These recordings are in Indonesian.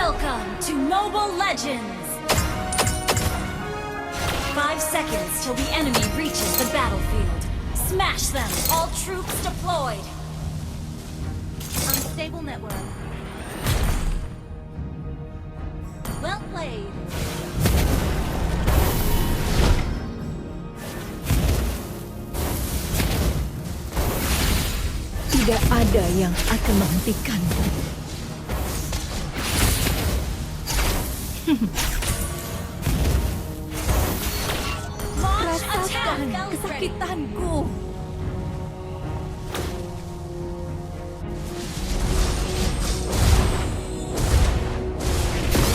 Welcome to Mobile Legends! 5 seconds till the enemy reaches the battlefield. Smash them! All troops deployed! Unstable network. Well played. Tidak ada yang akan menghentikanku. Rasakan kesakitanku.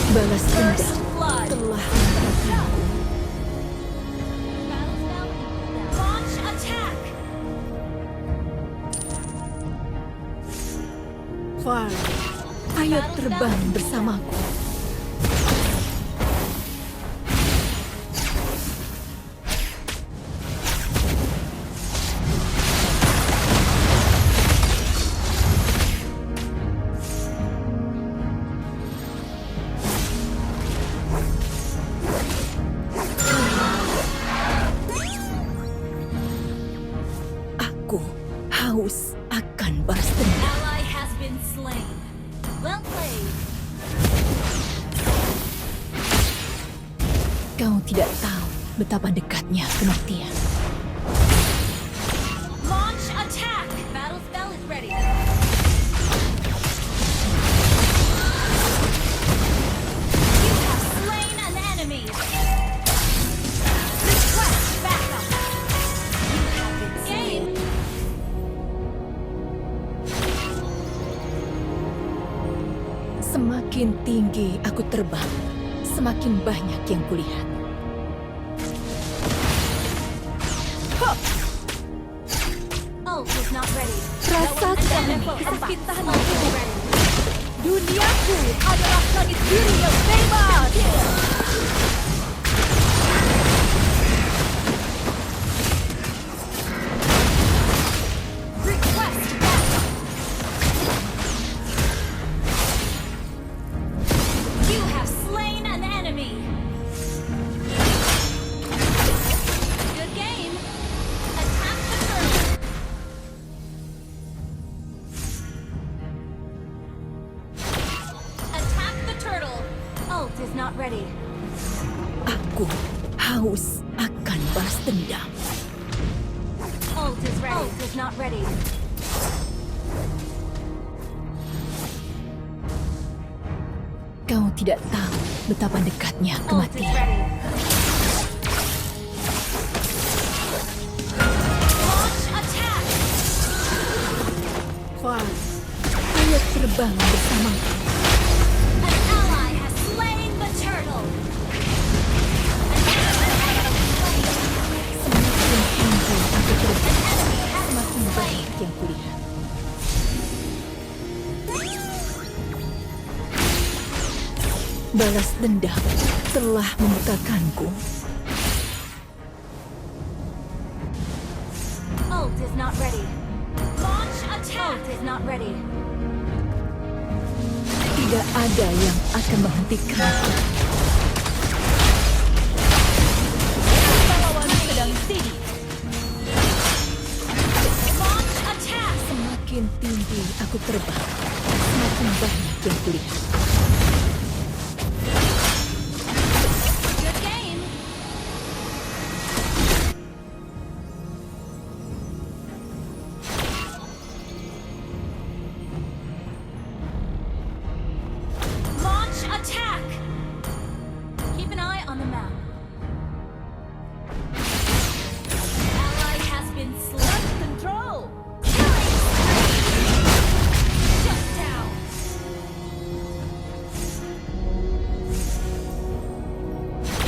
Balas dendam telah menghentikanku. Launch attack! Far, ayo terbang bersamaku. Aku haus akan balas dendam. Ally has been slain. Well played. Kau tidak tahu betapa dekatnya kematian. Launch attack! Battle spell is ready. You have slain an enemy. Request backup. You have been slain. Semakin tinggi aku terbang, semakin banyak yang kulihat. Ult is not ready. Rasakan kesakitanku. Duniaku adalah langit biru yang bebas. Request backup. You have slain an enemy. Good game. Attack the turtle. Attack the turtle. Ult is not ready. Aku haus akan balas dendam. Ult is ready. Ult is not ready. Kau tidak tahu betapa dekatnya Ult is kematian. ready. Launch attack. Far, ayo terbang bersamaku. An ally has slain the turtle. Semakin tinggi aku terbang, An enemy has semakin been slain. banyak yang kulihat. Balas dendam telah membutakanku. Ult is not ready. Launch attack. Ult is not ready. Tidak ada yang akan menghentikanku. Pahlawan sedang tinggi. Launch attack. Semakin tinggi aku terbang, semakin banyak yang kulihat. Good game. Launch attack. Keep an eye on the map. Ally has been slain. Control. Killing spree. Shut down.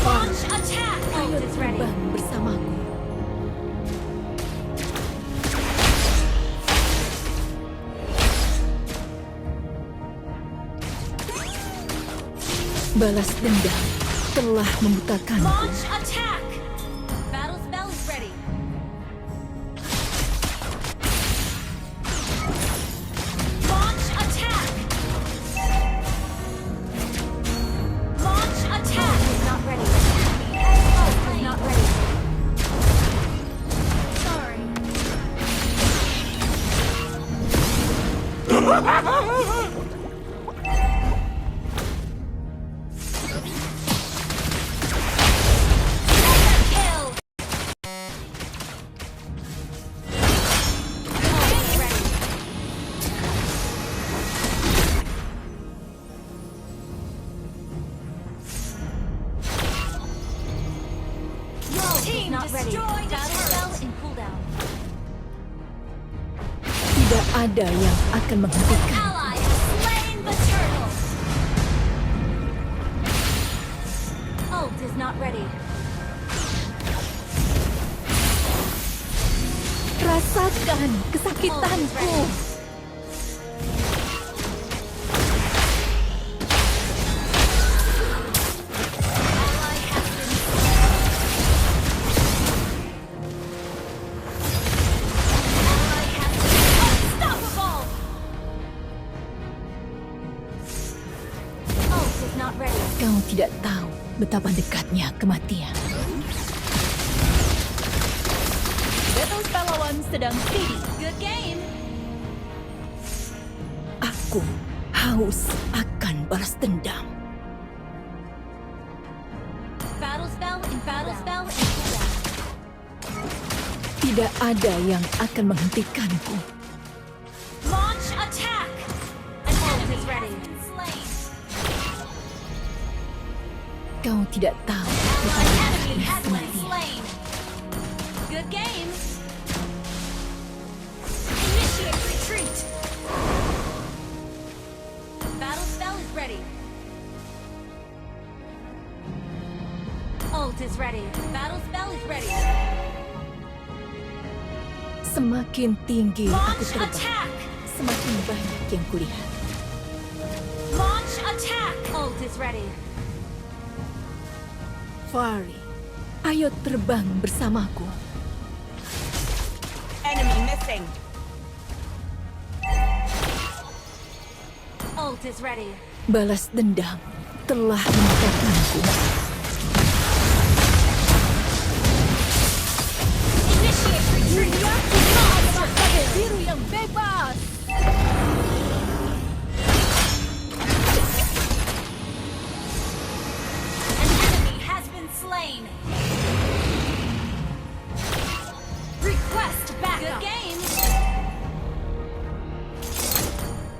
Launch attack. Ayo Ult is ready. terbang bersamaku. Balas dendam telah membutakanku. Launch attack. Battle spell is ready. Launch attack. Kill! Your team destroyed a turret. In cooldown. Tidak ada yang akan menghentikan. Ally has slain the turtle. Ult is not ready. Rasakan kesakitanku. Ally has been Ally has been unstoppable. Ult is not ready. Kau tidak tahu betapa dekatnya kematian. Battle spell lawan sedang steady. Good game. Aku haus akan balas dendam. Battle spell in cooldown. Tidak ada yang akan menghentikanku. Launch attack. An enemy is ready. Slain. Kau tidak tahu An betapa enemy dekatnya has been kematian. slain. Good game. Initiate retreat. Battle spell is ready. Ult is ready. Battle spell is ready. Semakin tinggi aku Launch terbang, attack. semakin banyak yang kulihat. Launch attack. Ult is ready. Fari, ayo terbang bersamaku. Enemy missing. Ult is ready. Balas dendam telah meningkatkanku. Initiate retreat. Monster kill. Biru yang bebas. An enemy has been slain. Request backup. Good game.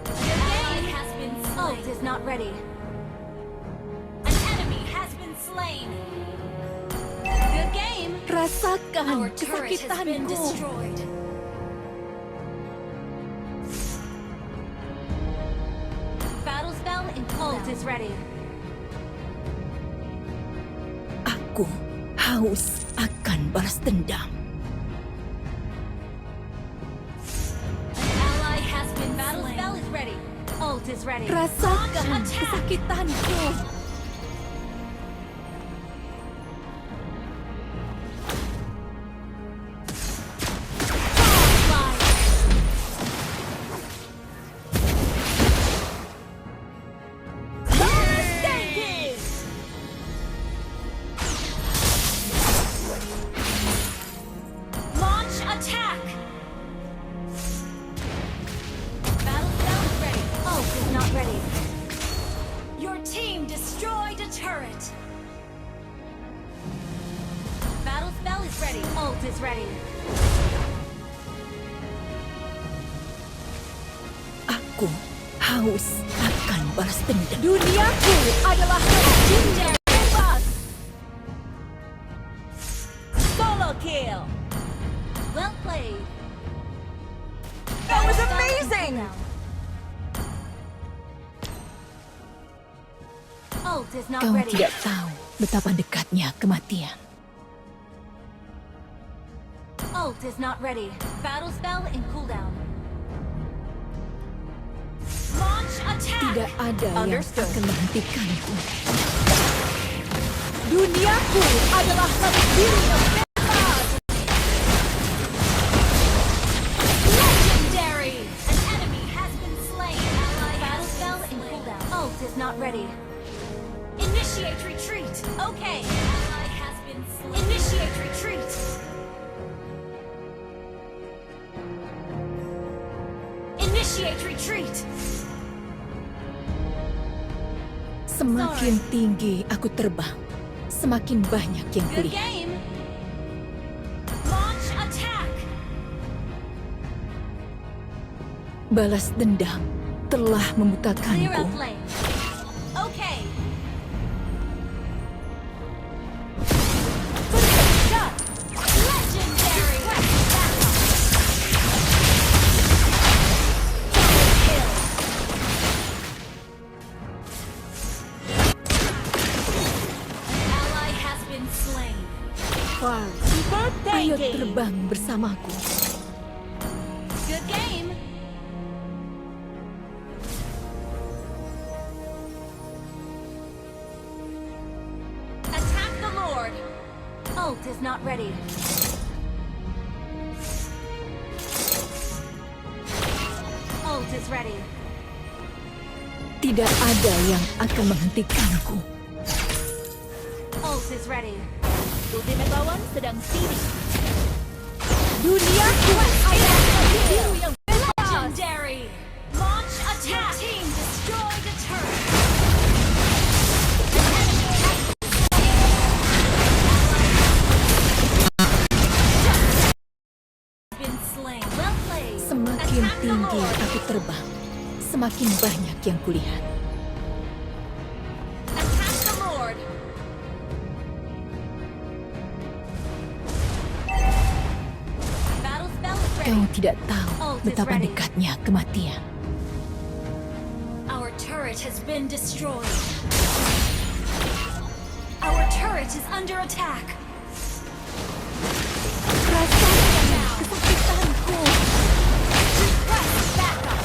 Good game has been slain. Ult is not ready. An enemy has been slain. Good game. Rasakan Our turret has been kesakitanku. destroyed. Battle spell in ult is ready. Aku haus akan balas dendam. Ally has been battle spell is ready. Ult is ready. Rasakan Launch attack. kesakitanku. Launch attack. Battle spell is ready. Ult is not ready. Your team destroyed a turret. Battle spell is ready. Ult is ready. Aku haus akan balas dendam. Duniaku adalah Legendary. bebas. Solo kill. Well played. That was Battle spell in amazing! cooldown. Ult is not Kau ready. tidak tahu betapa dekatnya kematian. Ult is not ready. Battle spell in cooldown. Launch attack. Tidak ada yang Understood. akan menghentikanku. Duniaku adalah langit biru yang bebas. Legendary. An enemy has been slain. Battle spell in cooldown. Ult is not ready. Initiate retreat. Okay. Ally has been slain. Initiate retreat. Initiate retreat. Semakin tinggi aku terbang, semakin banyak yang Good kulihat. game. Launch attack. Balas dendam telah Clear membutakanku. up lane. Okay. Shot. Legendary. Ally has been slain. Ayo terbang bersamaku. Good game. Attack the Lord. Ult is not ready. Ult is ready. Tidak ada yang akan menghentikanku. Ult is ready. Ultimate lawan sedang sini. Duniaku adalah biru yang Legendary. Launch attack. Your team destroy the turret. Been slain. Well played. Semakin Attack the tinggi Lord. aku terbang, semakin banyak yang kulihat. Attack the Lord. Battle spell is ready. Kau tidak tahu Ult is betapa ready. dekatnya kematian. Our turret has been destroyed. Our turret is under attack. Rasakan kesakitanku. Request backup.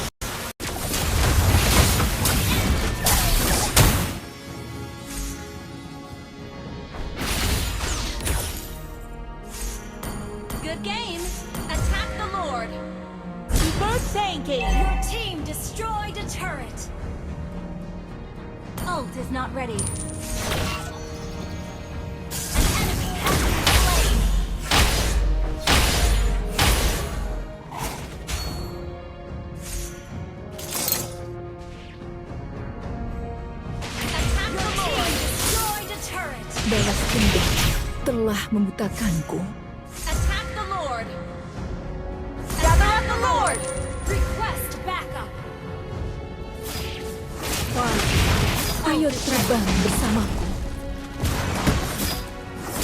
Good game. Attack the Lord. Super tanking. Your team destroyed a turret. Ult is not ready. An enemy has been slain. Attack the Lord. Destroyed a turret. Balas dendam telah membutakanku. Attack the Lord. Gather up the Lord. Request backup. Ayo terbang bersamaku.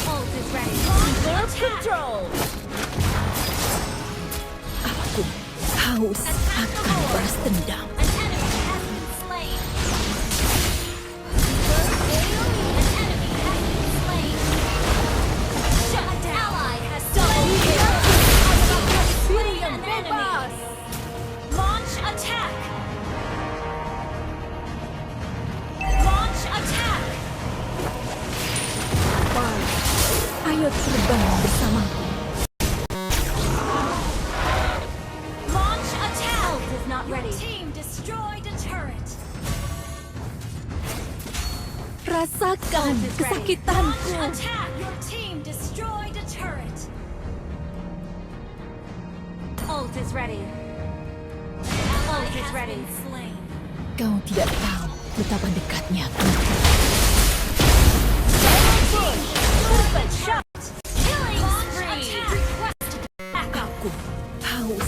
Ult is ready. Launch attack. Control. Aku haus akan balas dendam. An enemy has been slain. An enemy has been slain. Shut down. Ally has double kill. Slain an enemy. Launch attack. Launch attack. Ayo terbang bersamaku. Launch attack. Ult is not ready. Your team destroyed a turret. Rasakan Ult is ready. kesakitanku. Launch attack. Your team destroyed a turret. Ult is ready. Ult is ready. Slain. Kau tidak tahu betapa dekatnya kematian. Shot. Killing spree. Request backup. Aku haus